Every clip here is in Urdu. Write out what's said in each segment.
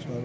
4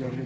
4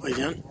بھائی جان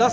10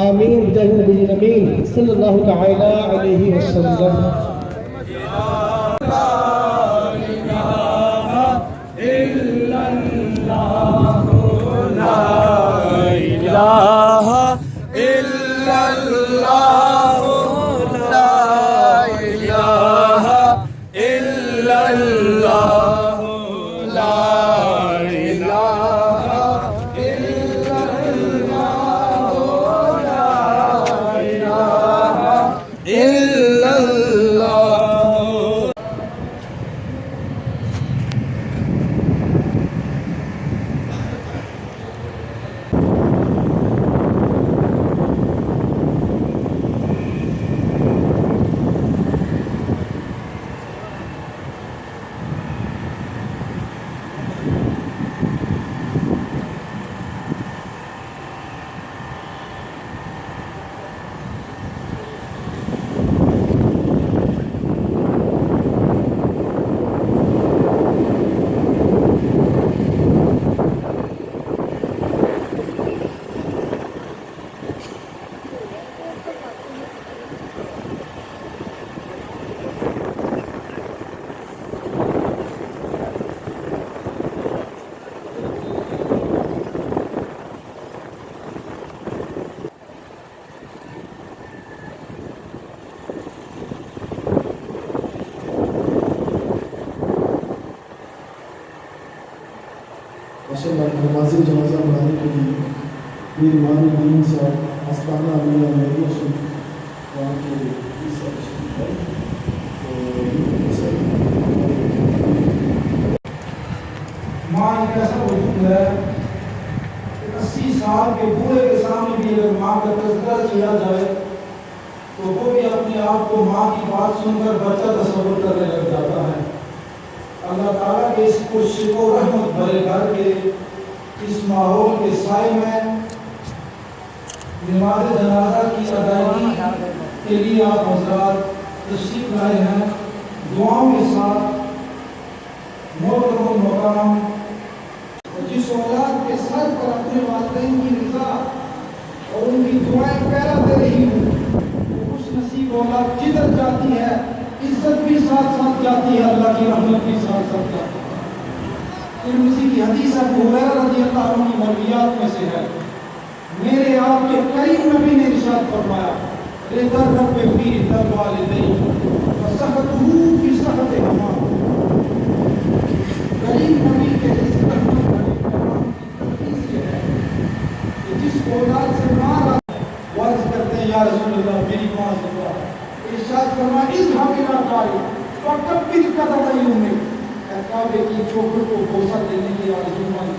آمین بجاہ نبی الامین صلی اللہ تعالی علیہ وسلم. نماز جنازہ پڑھانے کے لیے پیر ایمان الدین صاحب آستانہ علیہ میری شریف وہاں کے ماں ایک ایسا وجود ہے کہ 80 سال کے بوڑھے کے سامنے بھی اگر ماں کا تذکرہ کیا جائے تو وہ بھی اپنے آپ کو ماں کی بات سن کر بچہ تصور کرنے لگ جاتا ہے. اللہ تعالیٰ کے اس پرشکو رحمت بھرے گھر کے اس ماحول کے سائے میں نماز جنازہ کی ادائیگی کے لیے آپ حضرات تشریف لائے ہیں. دعاؤں کے ساتھ محترم المقام جس اولاد کے سر پر اپنے والدین کی رضا اور ان کی دعائیں پھیلا دے رہی ہوں، وہ خوش نصیب اولاد جدھر جاتی ہے عزت بھی ساتھ ساتھ جاتی ہے، اللہ کی رحمت بھی ساتھ ساتھ جاتی ہے. ترمذی کی حدیث ہے، ابو ہریرہ رضی اللہ عنہ کی مرویات میں سے ہے، میرے آپ کے کریم نبی نے ارشاد فرمایا رضا رب فی رضا الوالدین وسخطہ فی سخط الامام. کریم نبی کے اس رحمت والے پیغام کی حدیث یہ ہے کہ جس اولاد سے ماں عرض کرتے ہیں یا رسول اللہ میری ماں زندہ ہے، ارشاد فرمایا اذهب الى قاری وکبر قدم یمین، کعبے کی چوکھٹ کو بوسہ دینے کی آرزو مند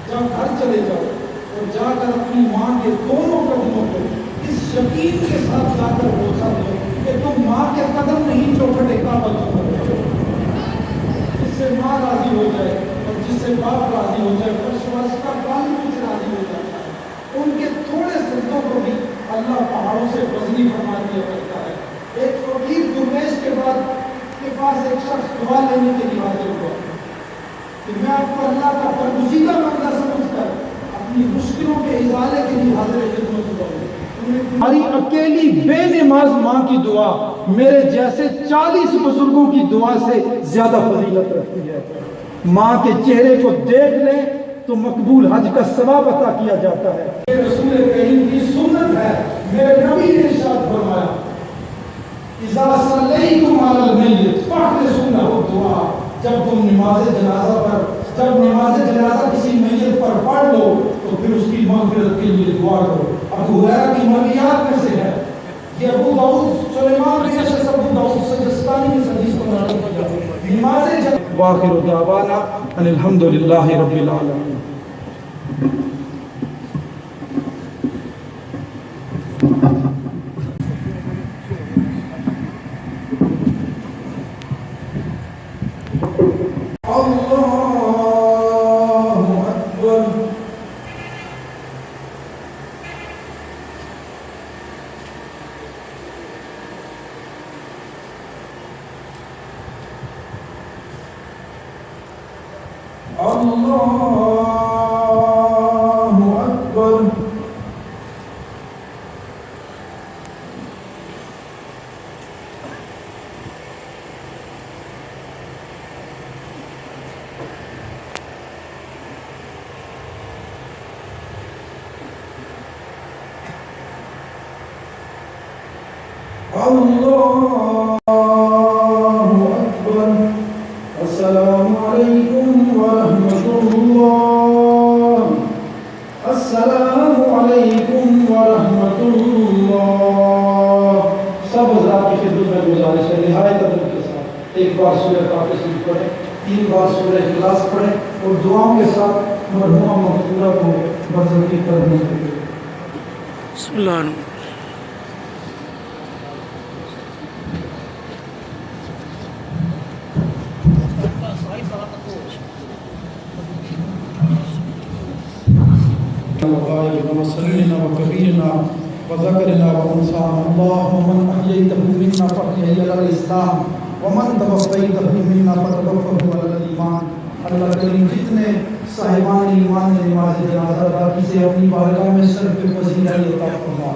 جب گھر چلے جاؤ اور جا کر اپنی ماں کے دونوں قدموں کو اس یقین کے ساتھ جا کر بوسہ دو کہ تم ماں کے قدم نہیں چوکھٹ کعبہ چوکھٹ، جس سے ماں راضی ہو جائے اور جس سے باپ راضی ہو جائے فرشواس کا بالغ بھی راضی ہو جاتا ہے. ان کے تھوڑے سجدوں کو بھی اللہ پہاڑوں سے بزنی فرما دیا کرتا ہے. ایک فقیر درویش کے بعد کے پاس ایک شخص دعا لینے کے لیے حاضر ہوا کہ میں آپ کو اللہ کا برگزیدہ بندہ سمجھ کر اپنی مشکلوں کے ازالے کے لیے حاضر خدمت ہوا ہوں. ہماری اکیلی بے نماز ماں کی دعا میرے جیسے 40 بزرگوں کی دعا سے زیادہ فضیلت رکھتی ہے. ماں کے چہرے کو دیکھ لیں تو مقبول حج کا ثواب عطا کیا جاتا ہے. یہ رسول کریم کی سنت ہے. میرے نبی نے ارشاد فرمایا اذا صلیتم علی المیت فاحرصوا له دعاء، جب تم نماز جنازہ کسی میت پر پڑھ لو تو پھر اس کی مغفرت کے لیے دعا کرو. ابو ہریرہ کی مرویات میں سے ہے، یہ ابو داؤد سلیمان بن اشعث ابو داؤد سجستانی میں حدیث کو نقل کیا. نماز واخر دعوانا ان الحمدللہ رب العالمین. اللہ اکبر السلام علیکم ورحمۃ اللہ السلام علیکم ورحمۃ اللہ سب حضرات کی خدمت میں گزارش ہے نہایت ادب کے ساتھ ایک بار سورہ فاتحہ شریف پڑھیں 3 بار سورہ اخلاص پڑھیں اور دعاؤں کے ساتھ مرحوم مغفورہ کو برزخی کرنے کے لیے بسم اللہ الرحمن وصغيرنا وكبيرنا وذكرنا وانثانا اللهم من احييته منا فاحيه على الاسلام ومن توفيته منا فتوفه على الايمان اللہ کریم جتنے صاحبان ایمان نے نماز جنازہ ادا کی سے اپنی بارگاہ میں شرف پذیرائی عطا فرما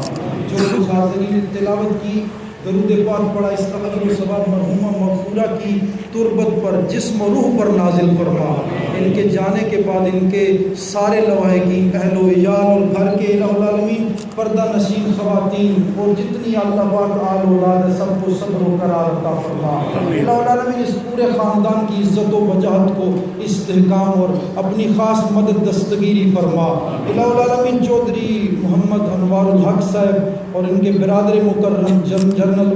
جو کچھ حاضرین نے تلاوت کی درود پاک پڑھا استغفار و ثواب مرحومہ مغفورہ کی تربت پر جسم و روح پر نازل فرما ان کے جانے کے بعد ان کے سارے لواحقین اہل و عیال اور گھر کے الہ العالمین پردہ نشین خواتین اور جتنی اللہ پاک آل اولاد ہے سب کو صبر و قرار عطا فرما الہ العالمین اس پورے خاندان کی عزت و وجاہت کو استحکام اور اپنی خاص مدد دستگیری فرما الہ العالمین چوہدری محمد انوار الحق صاحب اور ان کے برادر مکرم جنرل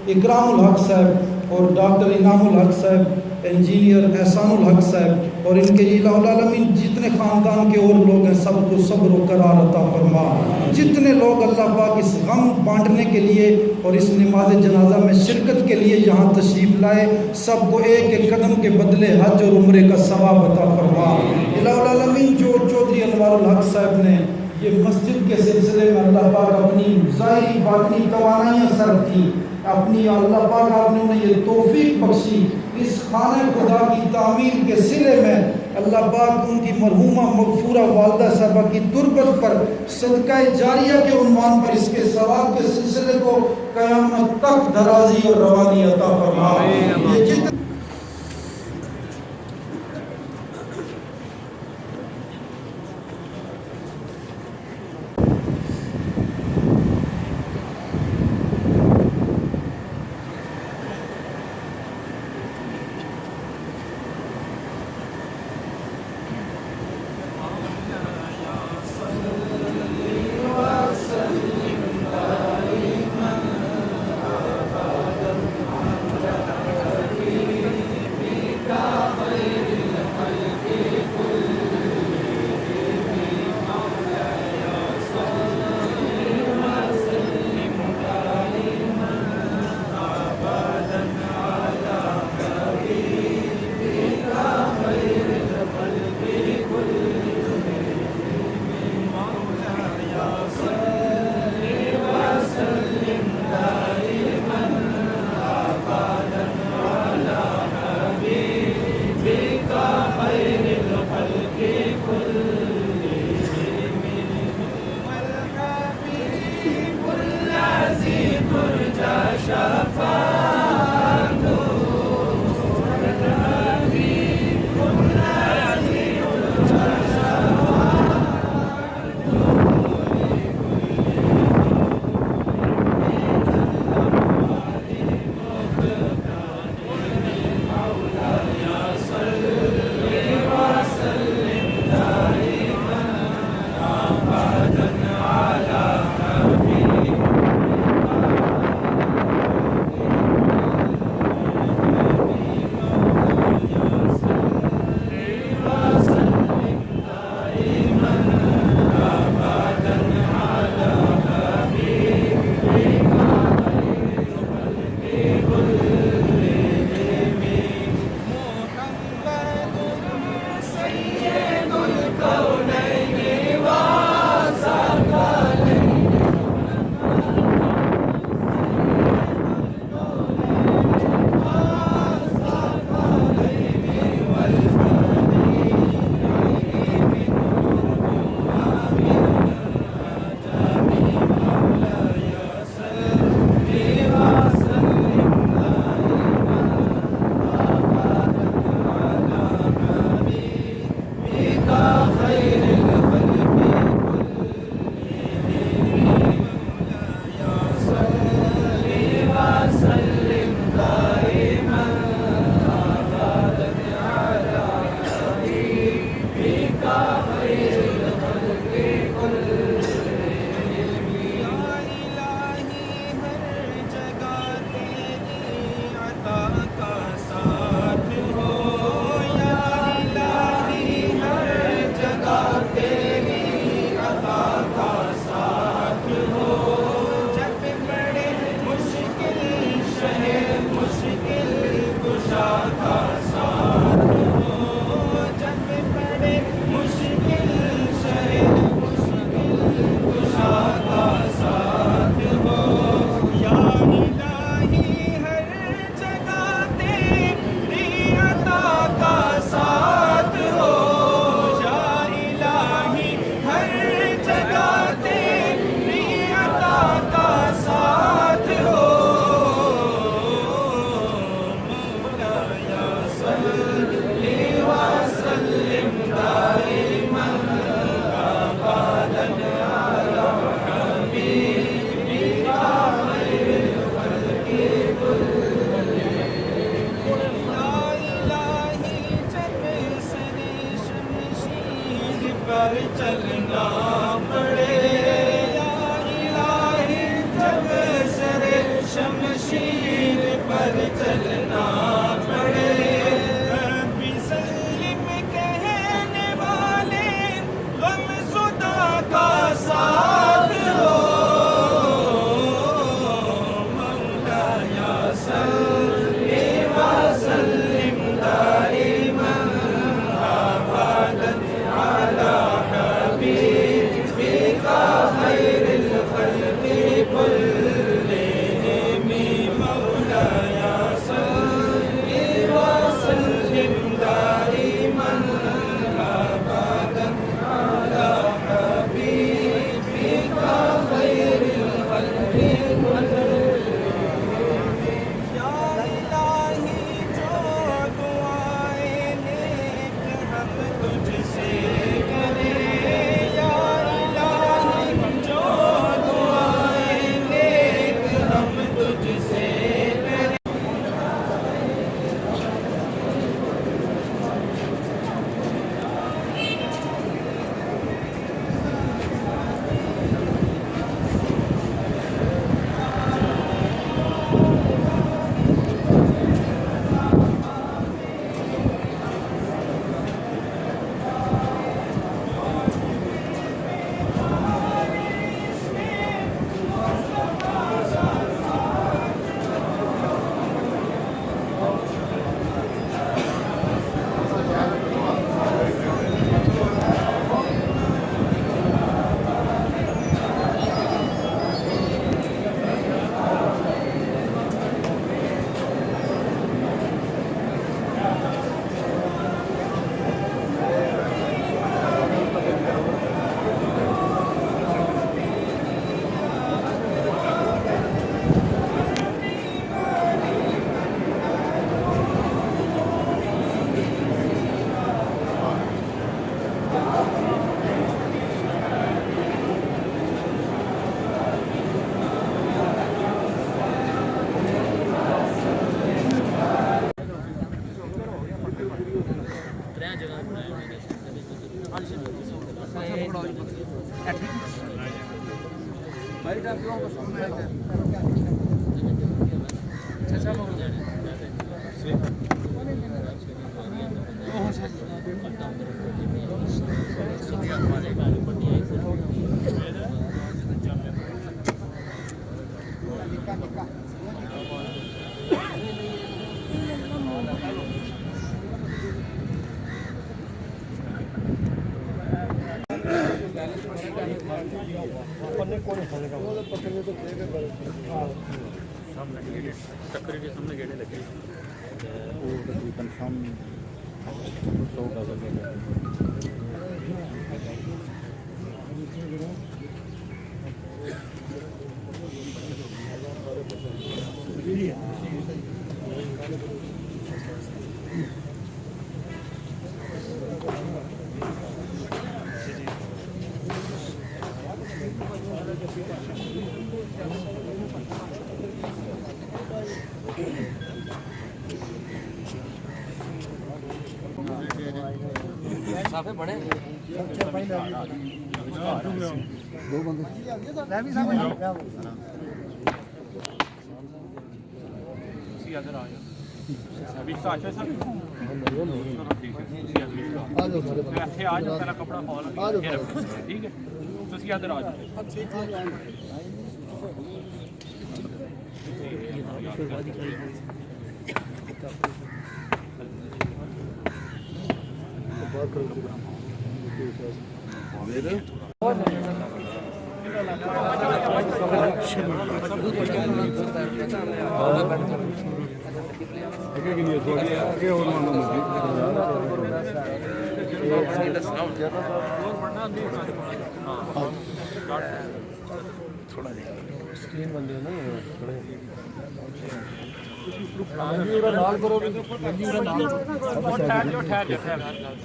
اکرام الحق صاحب اور ڈاکٹر انعام الحق صاحب انجینئر احسان الحق صاحب اور ان کے الہ العالمین جتنے خاندان کے اور لوگ ہیں سب کو صبر و قرار عطا فرما جتنے لوگ اللہ پاک اس غم بانٹنے کے لیے اور اس نماز جنازہ میں شرکت کے لیے یہاں تشریف لائے سب کو ایک ایک قدم کے بدلے حج اور عمرے کا ثواب عطا فرما الہ العالمین جو چوہدری انوار الحق صاحب نے یہ مسجد کے سلسلے میں اللہ پاک اپنی ظاہری باطنی توانائیاں صرف کی اپنی اللہ پاک آپ نے انہیں یہ توفیق بخشی اس خانہ خدا کی تعمیر کے صلے میں اللہ پاک ان کی مرحومہ مغفورہ والدہ صاحبہ کی تربت پر صدقہ جاریہ کے عنوان پر اس کے ثواب کے سلسلے کو قیامت تک درازی اور روانی عطا فرما یہ جتنے شمشیر پر چلنا پڑے ربی سلم کہنے والے غم زدہ کا ساتھ ہو مولایا صلی وسلم دائما ابدا علی حبیبک خیر الخلق كلهم مولایا صلی وسلم دائما ابدا علی حبیبک خیر الخلق یا الہی جو دعائیں نیک ہم تجھ سے کریں یا الہی جو دعائیں نیک ہم تجھ سے کریں ਟੱਕਰ ਦੇ ਸਾਹਮਣੇ ਗੇੜੇ ਲੱਗੇ ਉਹ ਤਕਰੀਬਨ ਸ਼ਾਮ 100 ਗਜ਼ ਲੱਗੇ ਸਾਫੇ ਬਣੇ ਦੋ ਬੰਦੇ ਲੈ ਵੀ ਸਾਹਮਣੇ ਤੁਸੀਂ ਇੱਧਰ ਆ ਜਾਓ ਅਭੀ ਸਾਚੇ ਸਰ ਆ ਜਾਓ ਸਾਰੇ ਬੰਦੇ ਇੱਥੇ ਆ ਜਾਓ ਪਹਿਲਾਂ ਕਪੜਾ ਪਾ ਲਓ ਠੀਕ ਹੈ ਤੁਸੀਂ ਇੱਧਰ ਆ ਜਾਓ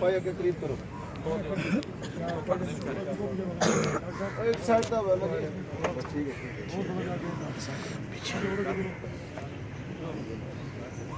ਭਾਈ ਅੱਗੇ ਕਰੀਬ ਕਰੋ ਇੱਕ ਸਾਈਡ ਦਾ ਵਾਲਾ ਠੀਕ ਹੈ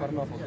ਕਰਨਾ ਪਊਗਾ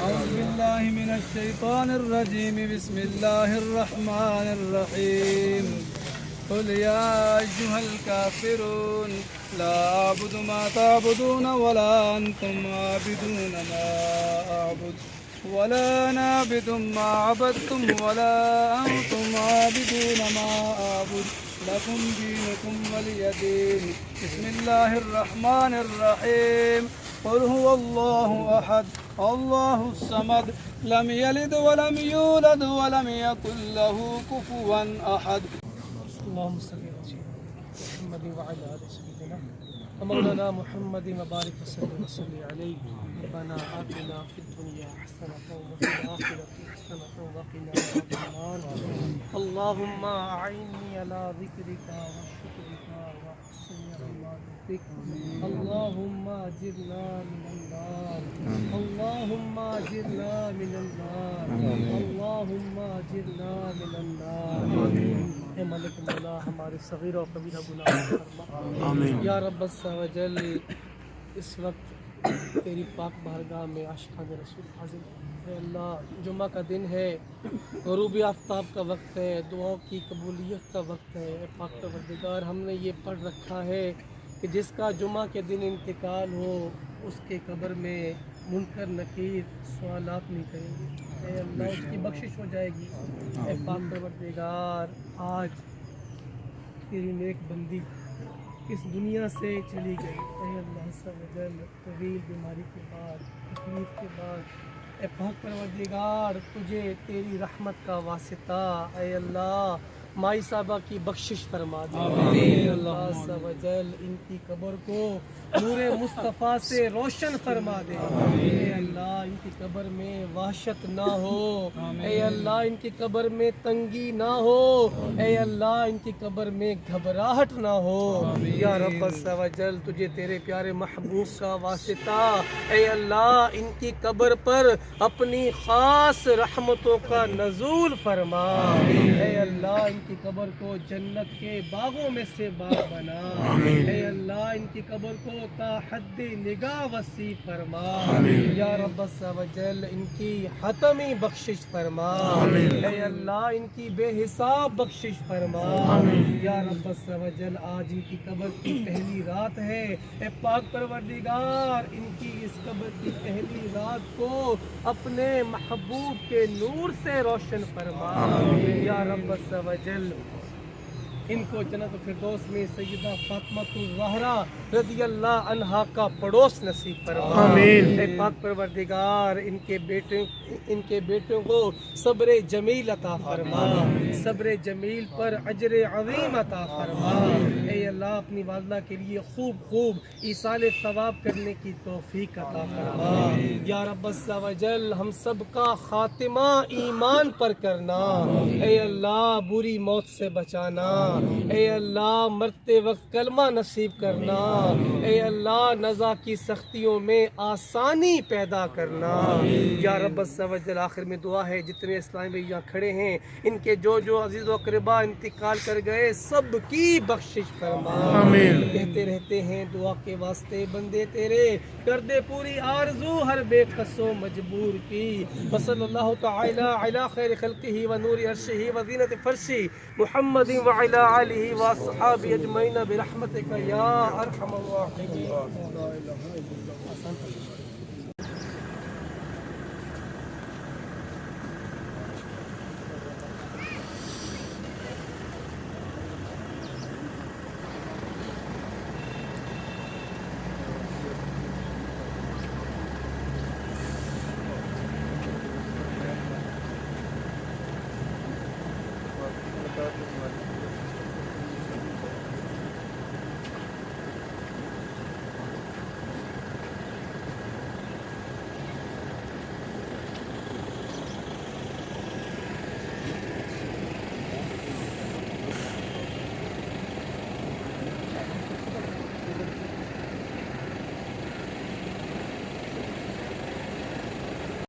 أعوذ بالله من الشيطان الرجيم بسم الله الرحمن الرحيم قل يا أيها الكافرون لا أعبد ما تعبدون ولا أنتم عابدون ما أعبد ولا أنا عابد ما عبدتم ولا أنتم عابدون ما أعبد لكم دينكم ولي دين بسم الله الرحمن الرحيم قل هو الله أحد الله الصمد لم يلد ولم يولد ولم يكن له كفوا أحد اللهم صل على محمد وعلى آل سيدنا ومولانا محمد وبارك وسلم عليه ربنا آتنا في الدنيا حسنة وفي الآخرة حسنة وقنا عذاب النار اللهم أعني على ذكرك وشكرك وحسن عبادتك اللهم أجرنا من النار اللهم أجرنا من النار اللهم أجرنا من النار اے مالک مولا ہمارے صغیر و کبیرہ گناہ فرما آمین یا رب السوجل اس وقت تیری پاک بارگاہ میں عاشقان رسول حاضر اے اللہ جمعہ کا دن ہے غروب آفتاب کا وقت ہے دعاؤں کی قبولیت کا وقت ہے اے پاک پروردگار ہم نے یہ پڑھ رکھا ہے کہ جس کا جمعہ کے دن انتقال ہو اس کے قبر میں منکر نکیر سوالات نہیں کریں گے اے اللہ اس کی بخشش ہو جائے گی اے پاک پروردگار آج تیری نیک بندی اس دنیا سے چلی گئی اے اللہ سبحان طویل بیماری کے بعد تکلیف کے بعد اے پاک پروردگار تجھے تیری رحمت کا واسطہ اے اللہ مائی صاحبہ کی بخشش فرما دے اللہ عز و جل ان کی قبر کو نور مصطفیٰ سے روشن فرما دے اے اللہ ان کی قبر میں وحشت نہ ہو اے اللہ ان کی قبر میں تنگی نہ ہو اے اللہ ان کی قبر میں گھبراہٹ نہ ہو یا رب عز و جل تجھے تیرے پیارے محبوب کا واسطہ اے اللہ ان کی قبر پر اپنی خاص رحمتوں کا نزول فرما اے اللہ ان کی قبر کو جنت کے باغوں میں سے باغ بنا اے اللہ ان کی قبر کو تا حد نگاہ وسیع فرما یا رب عز و جل ان کی حتمی بخشش فرما اے اللہ ان کی بے حساب بخشش فرما یا رب عز و جل آج ان کی قبر کی پہلی رات ہے اے پاک پروردگار ان کی اس قبر کی پہلی رات کو اپنے محبوب کے نور سے روشن فرما یا رب عز و جل ان کو جنت الفردوس میں سیدہ فاطمہ الزہرا رضی اللہ عنہا کا پڑوس نصیب فرما اے پاک پروردگار ان کے بیٹوں کو صبر جمیل عطا فرما صبر جمیل پر اجر عظیم عطا فرما اے اللہ اپنی والدہ کے لیے خوب ایصال ثواب کرنے کی توفیق عطا فرما یا رب عز و جل ہم سب کا خاتمہ ایمان پر کرنا اے اللہ بری موت سے بچانا اے اللہ مرتے وقت کلمہ نصیب کرنا اے اللہ نزا کی سختیوں میں آسانی پیدا کرنا یا رب عز و جل آخر میں دعا ہے جتنے اسلامی بھائی یہاں کھڑے ہیں ان کے جو عزیز و اقربا انتقال کر گئے سب کی بخشش فرما کہتے رہتے ہیں دعا کے واسطے بندے تیرے کر دے پوری آرزو ہر بے کس و مجبور کی وصلی اللہ تعالی علی خیر خلقہ و نور عرشہ و زینت فرشہ محمد وعلی آلہ واصحابہ اجمعین برحمتک یا ارحم الراحمین